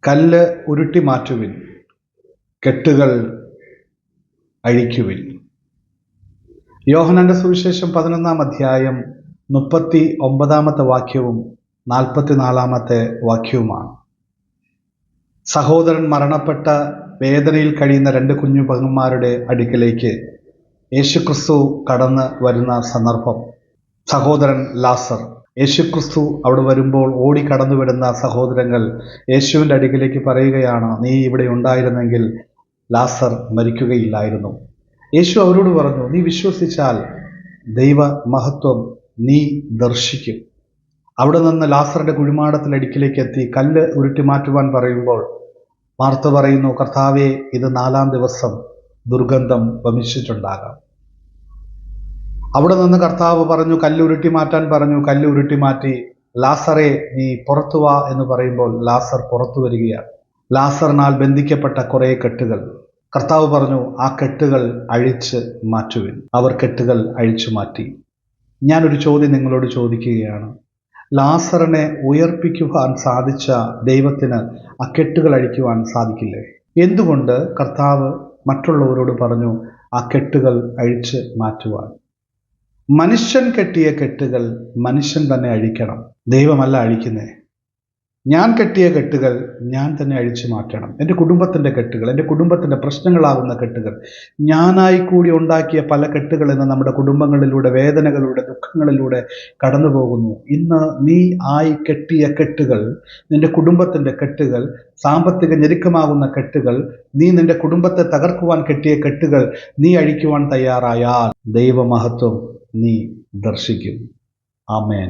കല്ല് ഉരുട്ടി മാറ്റുവിൻ, കെട്ടുകൾ അഴിക്കുവിൻ. യോഹന്നാന്റെ സുവിശേഷം 11-ാം അധ്യായം 39-ാമത്തെ വാക്യവും 44-ാമത്തെ വാക്യവുമാണ്. സഹോദരൻ മരണപ്പെട്ട വേദനയിൽ കഴിയുന്ന 2 കുഞ്ഞു പെങ്ങന്മാരുടെ അടുക്കിലേക്ക് യേശുക്രിസ്തു കടന്ന് വരുന്ന സന്ദർഭം. സഹോദരൻ ലാസർ. യേശുക്രിസ്തു അവിടെ വരുമ്പോൾ ഓടി കടന്നു വരുന്ന സഹോദരങ്ങൾ യേശുവിൻ്റെ അടുക്കിലേക്ക് പറയുകയാണ്, നീ ഇവിടെ ഉണ്ടായിരുന്നെങ്കിൽ ലാസർ മരിക്കുകയില്ലായിരുന്നു. യേശു അവരോട് പറഞ്ഞു, നീ വിശ്വസിച്ചാൽ ദൈവ മഹത്വം നീ ദർശിക്കും. അവിടെ നിന്ന് ലാസറിന്റെ കുഴിമാടത്തിൻ്റെ അടുക്കിലേക്ക് എത്തി കല്ല് ഉരുട്ടി മാറ്റുവാൻ പറയുമ്പോൾ മാർത്ത പറയുന്നു, കർത്താവേ, ഇത് 4-ാം ദിവസം ദുർഗന്ധം വമിച്ചിട്ടുണ്ടാകാം. അവിടെ നിന്ന് കർത്താവ് പറഞ്ഞു, കല്ലുരുട്ടി മാറ്റാൻ പറഞ്ഞു. കല്ലുരുട്ടി മാറ്റി. ലാസറെ, നീ പുറത്തു വാ എന്ന് പറയുമ്പോൾ ലാസർ പുറത്തു വരികയാണ്. ലാസറിനാൽ ബന്ധിക്കപ്പെട്ട കുറേ കെട്ടുകൾ. കർത്താവ് പറഞ്ഞു, ആ കെട്ടുകൾ അഴിച്ച് മാറ്റുവിൻ. അവർ കെട്ടുകൾ അഴിച്ചു മാറ്റി. ഞാനൊരു ചോദ്യം നിങ്ങളോട് ചോദിക്കുകയാണ്. ലാസറിനെ ഉയർപ്പിക്കുവാൻ സാധിച്ച ദൈവത്തിന് ആ കെട്ടുകൾ അഴിക്കുവാൻ സാധിക്കില്ലേ? എന്തുകൊണ്ട് കർത്താവ് മറ്റുള്ളവരോട് പറഞ്ഞു ആ കെട്ടുകൾ അഴിച്ച് മാറ്റുവാൻ? മനുഷ്യൻ കെട്ടിയ കെട്ടുകൾ മനുഷ്യൻ തന്നെ അഴിക്കണം, ദൈവമല്ല അഴിക്കുന്നേ. ഞാൻ കെട്ടിയ കെട്ടുകൾ ഞാൻ തന്നെ അഴിച്ചു മാറ്റണം. എൻ്റെ കുടുംബത്തിൻ്റെ കെട്ടുകൾ, എൻ്റെ കുടുംബത്തിൻ്റെ പ്രശ്നങ്ങളാകുന്ന കെട്ടുകൾ, ഞാനായി കൂടി ഉണ്ടാക്കിയ പല കെട്ടുകൾ ഇന്ന് നമ്മുടെ കുടുംബങ്ങളിലൂടെ, വേദനകളിലൂടെ, ദുഃഖങ്ങളിലൂടെ കടന്നു പോകുന്നു. ഇന്ന് നീ ആയി കെട്ടിയ കെട്ടുകൾ, നിൻ്റെ കുടുംബത്തിൻ്റെ കെട്ടുകൾ, സാമ്പത്തിക ഞെരുക്കമാകുന്ന കെട്ടുകൾ, നീ നിൻ്റെ കുടുംബത്തെ തകർക്കുവാൻ കെട്ടിയ കെട്ടുകൾ നീ അഴിക്കുവാൻ തയ്യാറായാൽ ദൈവമഹത്വം നീ ദർശിക്കും. ആമേൻ.